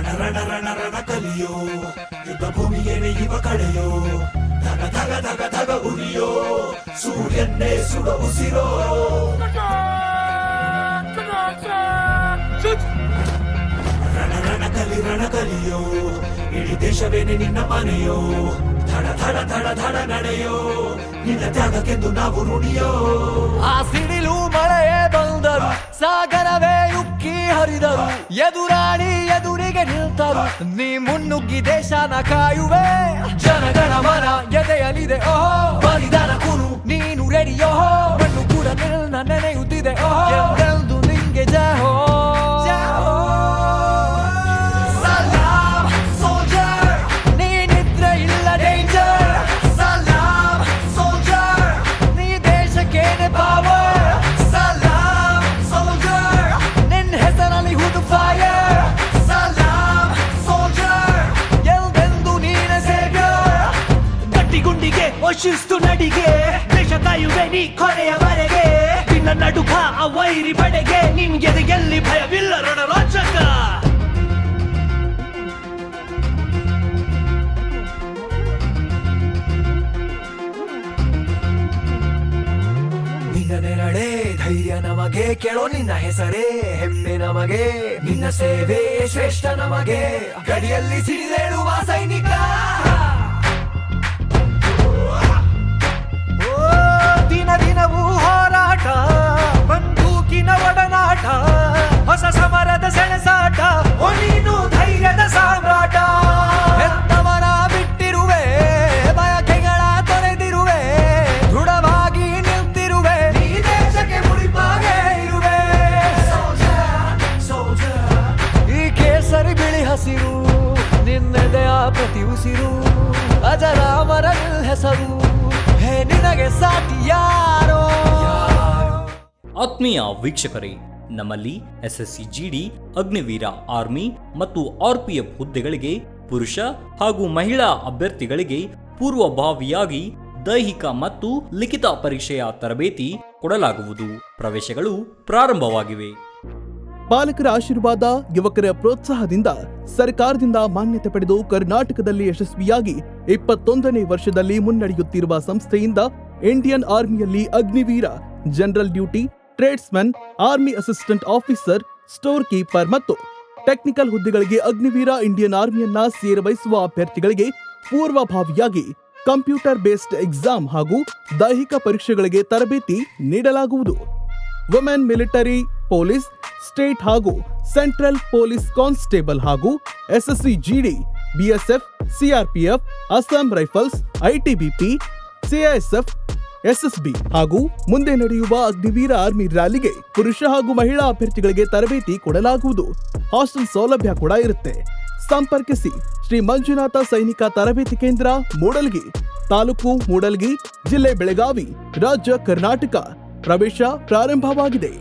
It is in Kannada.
ರಣ ರಣ ರಣ ರಣ ಕಲಿಯೋ ಯುದ್ಧ ಭೂಮಿಯೇನೆ ಇವ ಕಳೆಯೋ ಧಗ ಧಗ ಧಗ ಧಗ ಉರಿಯೋ ಸೂರ್ಯನ್ನೇ ಸುಡ ಉಸಿರೋ ರಣ ಕಲಿಯೋ ಇಡೀ ದೇಶವೇನೆ ನಿನ್ನ ಮನೆಯೋ ಧಡ ಧಡ ಧಡ ಧಡ ನಡೆಯೋ ನಿನ್ನ ತ್ಯಾಗಕ್ಕೆಂದು ನಾವು ನುಡಿಯೋ. ಆ ಸಿಡಿಲು ಮಳೆಯೇ ಬಂದರು ಸಾಗರವೇ ಉಕ್ಕಿ ಹರಿದರು ಎದುರಾಳಿ ಎದುರಿಗೆ ನಿಲ್ತರು ನೀ ಮುನ್ನುಗ್ಗಿ ದೇಶನ ಕಾಯುವೆ ಜನಗಣ ಮನ ಎದೆಯಲಿದೆ ಓಹೋ ಬಲಿದಾನ ಕುರು ನೀನು ರೆಡಿಯೋ ಮಣ್ಣು ಕೂಡ ನಿನ್ನ ನೆನೆಯುತ್ತಿದೆ ಓಹೋ ಎಂದೆಂದು ನಿಂಗೆ ಜಹೋ ಶಿಸ್ತು ನಡಿಗೆ ದೇಶ ಕಾಯುವೆ ನೀ ಕೊನೆಯವರೆಗೆ ನಿನ್ನ ನಡುಕ ಆ ವೈರಿ ಪಡೆಗೆ ನಿನ್ಗೆ ಎಲ್ಲಿ ಭಯವಿಲ್ಲ ರಣರೋಚಕ. ನಿನ್ನ ನೆರಳೆ ಧೈರ್ಯ ನಮಗೆ ಕೇಳೋ ನಿನ್ನ ಹೆಸರೇ ಹೆಮ್ಮೆ ನಮಗೆ ನಿನ್ನ ಸೇವೆ ಶ್ರೇಷ್ಠ ನಮಗೆ ಗಡಿಯಲ್ಲಿ ಸಿಡಿದೇಳುವ ಸೈನಿಕ ದಿನವೂ ಹೋರಾಟ ಬಂದೂಕಿನ ಒಡನಾಟ ಹೊಸ ಸಮರದ ಸೆಣಸಾಟ ಓ ನೀನು ಧೈರ್ಯದ ಸಾಮ್ರಾಟ ಹೆತ್ತವರ ಬಿಟ್ಟಿರುವೆ ಬಯಕೆಗಳ ತೊರೆದಿರುವೆ ದೃಢವಾಗಿ ನಿಂತಿರುವೆ ಈ ದೇಶಕ್ಕೆ ಮುಡಿಪಾಗೆ ಇರುವೆ ಈ ಕೇಸರಿ ಬಿಳಿ ಹಸಿರು ನಿನ್ನೆದೆಯ ಪ್ರತಿ ಉಸಿರು ಅಜರಾಮರ ಹೆಸರು ನಿನಗೆ ಸಾಟಿ ಯಾರೋ. ಆತ್ಮೀಯ ವೀಕ್ಷಕರೇ, ನಮ್ಮಲ್ಲಿ ಎಸ್ಎಸ್ಸಿ ಜಿಡಿ ಅಗ್ನಿವೀರ ಆರ್ಮಿ ಮತ್ತು ಆರ್ಪಿಎಫ್ ಹುದ್ದೆಗಳಿಗೆ ಪುರುಷ ಹಾಗೂ ಮಹಿಳಾ ಅಭ್ಯರ್ಥಿಗಳಿಗೆ ಪೂರ್ವಭಾವಿಯಾಗಿ ದೈಹಿಕ ಮತ್ತು ಲಿಖಿತ ಪರೀಕ್ಷೆಯ ತರಬೇತಿ ಕೊಡಲಾಗುವುದು. ಪ್ರವೇಶಗಳು ಪ್ರಾರಂಭವಾಗಿವೆ. ಪಾಲಕರ ಆಶೀರ್ವಾದ, ಯುವಕರ ಪ್ರೋತ್ಸಾಹದಿಂದ ಸರ್ಕಾರದಿಂದ ಮಾನ್ಯತೆ ಪಡೆದು ಕರ್ನಾಟಕದಲ್ಲಿ ಯಶಸ್ವಿಯಾಗಿ 21ನೇ ವರ್ಷದಲ್ಲಿ ಮುನ್ನಡೆಯುತ್ತಿರುವ ಸಂಸ್ಥೆಯಿಂದ ಇಂಡಿಯನ್ ಆರ್ಮಿಯಲ್ಲಿ Agniveer, general duty, tradesman, army assistant officer, store keeper ಮತ್ತು ಟೆಕ್ನಿಕಲ್ ಹುದ್ದೆಗಳಿಗೆ ಅಗ್ನಿವೀರ ಇಂಡಿಯನ್ ಆರ್ಮಿಯನ್ನ ಸೇರಬಯಸುವ ಅಭ್ಯರ್ಥಿಗಳಿಗೆ ಪೂರ್ವಭಾವಿಯಾಗಿ ಕಂಪ್ಯೂಟರ್ ಬೇಸ್ಡ್ ಎಕ್ಸಾಮ್ ಹಾಗೂ ದೈಹಿಕ ಪರೀಕ್ಷೆಗಳಿಗೆ ತರಬೇತಿ ನೀಡಲಾಗುವುದು. ವುಮೆನ್ ಮಿಲಿಟರಿ, ಪೊಲೀಸ್, ಸ್ಟೇಟ್ ಹಾಗೂ ಸೆಂಟ್ರಲ್ ಪೊಲೀಸ್ ಕಾನ್ಸ್ಟೇಬಲ್ ಹಾಗೂ SSC GD, BSF, CRPF, Assam Rifles, ITBP, CISF, SSB ಹಾಗೂ ಮುಂದೆ ನಡೆಯುವ ಅಗ್ನಿವೀರ ಆರ್ಮಿ ರ್ಯಾಲಿಗೆ ಪುರುಷ ಹಾಗೂ ಮಹಿಳಾ ಅಭ್ಯರ್ಥಿಗಳಿಗೆ ತರಬೇತಿ ಕೊಡಲಾಗುವುದು. ಹಾಸ್ಟೆಲ್ ಸೌಲಭ್ಯ ಕೂಡ ಇರುತ್ತೆ. ಸಂಪರ್ಕಿಸಿ ಶ್ರೀ ಮಂಜುನಾಥ ಸೈನಿಕ ತರಬೇತಿ ಕೇಂದ್ರ, ಮೂಡಲ್ಗಿ, ತಾಲೂಕು ಮೂಡಲ್ಗಿ, ಜಿಲ್ಲೆ ಬೆಳಗಾವಿ, ರಾಜ್ಯ ಕರ್ನಾಟಕ. ಪ್ರವೇಶ ಪ್ರಾರಂಭವಾಗಿದೆ.